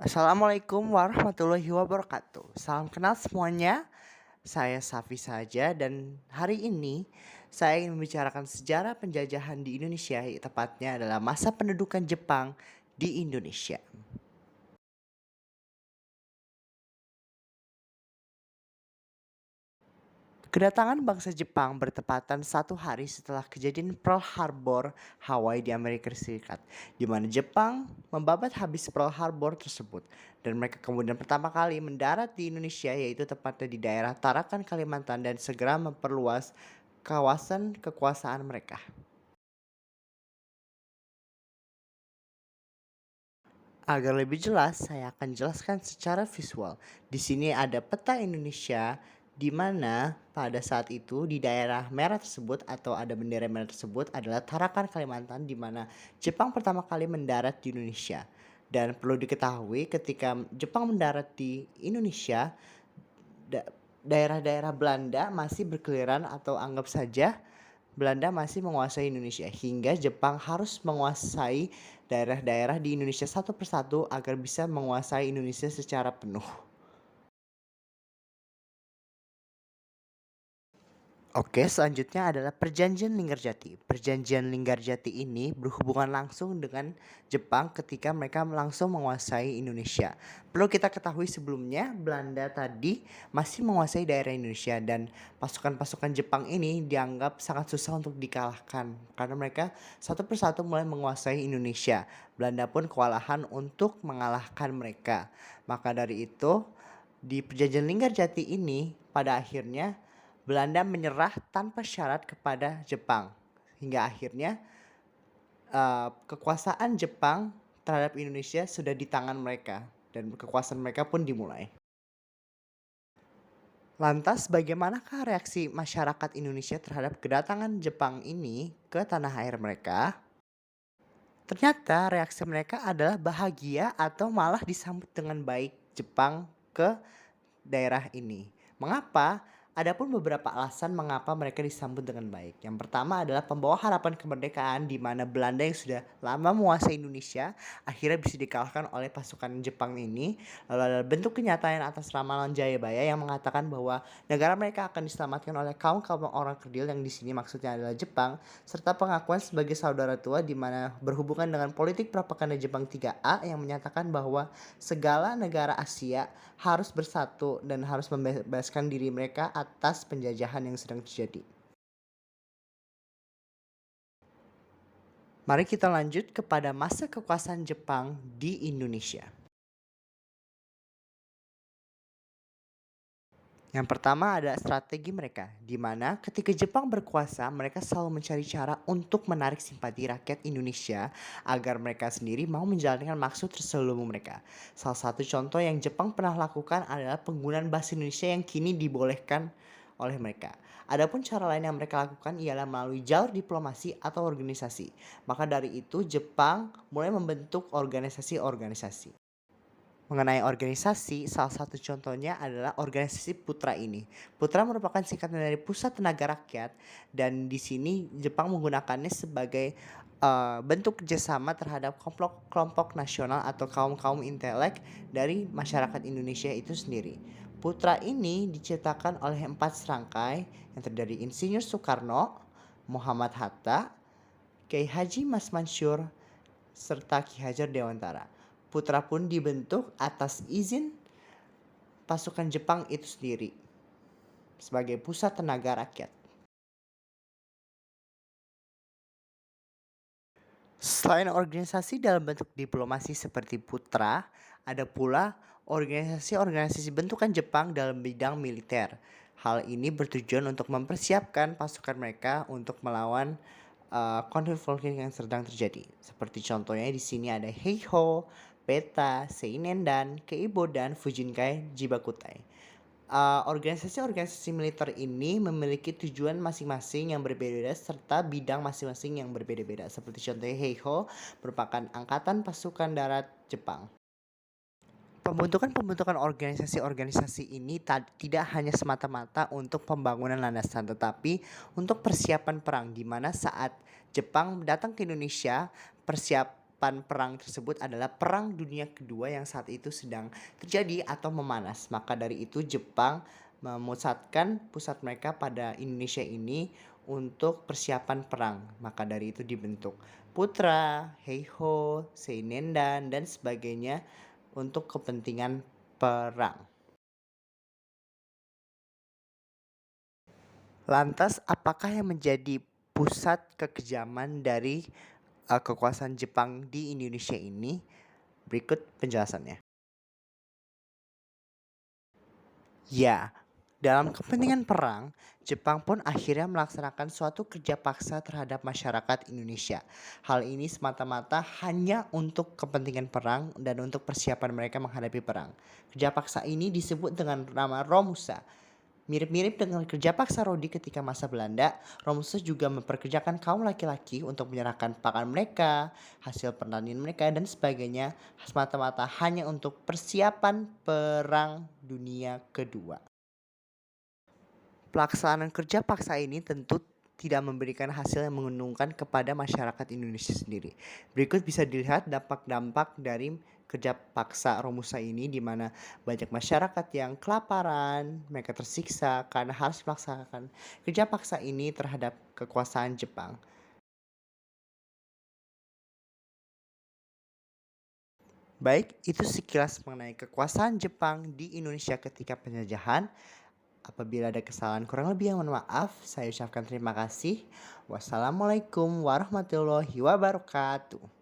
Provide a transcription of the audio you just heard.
Assalamualaikum warahmatullahi wabarakatuh. Salam kenal semuanya. Saya Safi saja dan hari ini saya ingin membicarakan sejarah penjajahan di Indonesia, tepatnya adalah masa pendudukan Jepang di Indonesia. Kedatangan bangsa Jepang bertepatan 1 hari setelah kejadian Pearl Harbor, Hawaii di Amerika Serikat, di mana Jepang membabat habis Pearl Harbor tersebut, dan mereka kemudian pertama kali mendarat di Indonesia, yaitu tepatnya di daerah Tarakan, Kalimantan, dan segera memperluas kawasan kekuasaan mereka. Agar lebih jelas, saya akan jelaskan secara visual. Di sini ada peta Indonesia, di mana pada saat itu di daerah merah tersebut atau ada bendera merah tersebut adalah Tarakan, Kalimantan, di mana Jepang pertama kali mendarat di Indonesia. Dan perlu diketahui ketika Jepang mendarat di Indonesia, da- daerah-daerah Belanda masih berkeliaran, atau anggap saja Belanda masih menguasai Indonesia, hingga Jepang harus menguasai daerah-daerah di Indonesia satu persatu agar bisa menguasai Indonesia secara penuh. Oke, selanjutnya adalah Perjanjian Linggarjati. Perjanjian Linggarjati ini berhubungan langsung dengan Jepang ketika mereka langsung menguasai Indonesia. Perlu kita ketahui sebelumnya, Belanda tadi masih menguasai daerah Indonesia, dan pasukan-pasukan Jepang ini dianggap sangat susah untuk dikalahkan karena mereka satu persatu mulai menguasai Indonesia. Belanda pun kewalahan untuk mengalahkan mereka. Maka dari itu, di Perjanjian Linggarjati ini pada akhirnya Belanda menyerah tanpa syarat kepada Jepang, hingga akhirnya kekuasaan Jepang terhadap Indonesia sudah di tangan mereka, dan kekuasaan mereka pun dimulai. Lantas bagaimanakah reaksi masyarakat Indonesia terhadap kedatangan Jepang ini ke tanah air mereka? Ternyata reaksi mereka adalah bahagia atau malah disambut dengan baik Jepang ke daerah ini. Mengapa? Adapun beberapa alasan mengapa mereka disambut dengan baik. Yang pertama adalah pembawa harapan kemerdekaan, di mana Belanda yang sudah lama menguasai Indonesia akhirnya bisa dikalahkan oleh pasukan Jepang ini. Lalu ada bentuk kenyataan atas ramalan Jayabaya yang mengatakan bahwa negara mereka akan diselamatkan oleh kaum-kaum orang kerdil, yang di sini maksudnya adalah Jepang, serta pengakuan sebagai saudara tua, di mana berhubungan dengan politik propaganda Jepang 3A yang menyatakan bahwa segala negara Asia harus bersatu dan harus membebaskan diri mereka atas penjajahan yang sedang terjadi. Mari kita lanjut kepada masa kekuasaan Jepang di Indonesia. Yang pertama ada strategi mereka, di mana ketika Jepang berkuasa, mereka selalu mencari cara untuk menarik simpati rakyat Indonesia agar mereka sendiri mau menjalankan maksud terselubung mereka. Salah satu contoh yang Jepang pernah lakukan adalah penggunaan bahasa Indonesia yang kini dibolehkan oleh mereka. Adapun cara lain yang mereka lakukan ialah melalui jalur diplomasi atau organisasi. Maka dari itu Jepang mulai membentuk organisasi-organisasi. Mengenai organisasi, salah satu contohnya adalah organisasi Putra ini. Putra merupakan singkatan dari Pusat Tenaga Rakyat, dan di sini Jepang menggunakannya sebagai bentuk kerjasama terhadap kelompok nasional atau kaum-kaum intelek dari masyarakat Indonesia itu sendiri. Putra ini diciptakan oleh 4 serangkai yang terdiri Insinyur Soekarno, Muhammad Hatta, Kiai Haji Mas Mansur, serta Ki Hajar Dewantara. Putra pun dibentuk atas izin pasukan Jepang itu sendiri sebagai pusat tenaga rakyat. Selain organisasi dalam bentuk diplomasi seperti Putra, ada pula organisasi-organisasi bentukan Jepang dalam bidang militer. Hal ini bertujuan untuk mempersiapkan pasukan mereka untuk melawan konflik-konflik yang sedang terjadi. Seperti contohnya di sini ada Heiho, Beta, Seinen, dan Keibo, dan Fujinkai Jibakutai. Organisasi-organisasi militer ini memiliki tujuan masing-masing yang berbeda serta bidang masing-masing yang berbeda-beda. Seperti contohnya Heiho merupakan angkatan pasukan darat Jepang. Pembentukan-pembentukan organisasi-organisasi ini tidak hanya semata-mata untuk pembangunan landasan, tetapi untuk persiapan perang, di mana saat Jepang datang ke Indonesia, kapan perang tersebut adalah Perang Dunia Kedua yang saat itu sedang terjadi atau memanas. Maka dari itu Jepang memusatkan pusat mereka pada Indonesia ini untuk persiapan perang. Maka dari itu dibentuk Putra, Heiho, Seinendan, dan sebagainya untuk kepentingan perang. Lantas apakah yang menjadi pusat kekejaman dari kekuasaan Jepang di Indonesia ini? Berikut penjelasannya. Ya, dalam kepentingan perang, Jepang pun akhirnya melaksanakan suatu kerja paksa terhadap masyarakat Indonesia. Hal ini semata-mata hanya untuk kepentingan perang dan untuk persiapan mereka menghadapi perang. Kerja paksa ini disebut dengan nama Romusa. Mirip-mirip dengan kerja paksa Rodi ketika masa Belanda, Romusa juga memperkerjakan kaum laki-laki untuk menyerahkan pakan mereka, hasil pertanian mereka, dan sebagainya semata-mata hanya untuk persiapan Perang Dunia Kedua. Pelaksanaan kerja paksa ini tentu tidak memberikan hasil yang menguntungkan kepada masyarakat Indonesia sendiri. Berikut bisa dilihat dampak-dampak dari kerja paksa Romusa ini, di mana banyak masyarakat yang kelaparan, mereka tersiksa karena harus melaksanakan kerja paksa ini terhadap kekuasaan Jepang. Baik, itu sekilas mengenai kekuasaan Jepang di Indonesia ketika penjajahan. Apabila ada kesalahan kurang lebih yang mohon maaf, saya ucapkan terima kasih. Wassalamualaikum warahmatullahi wabarakatuh.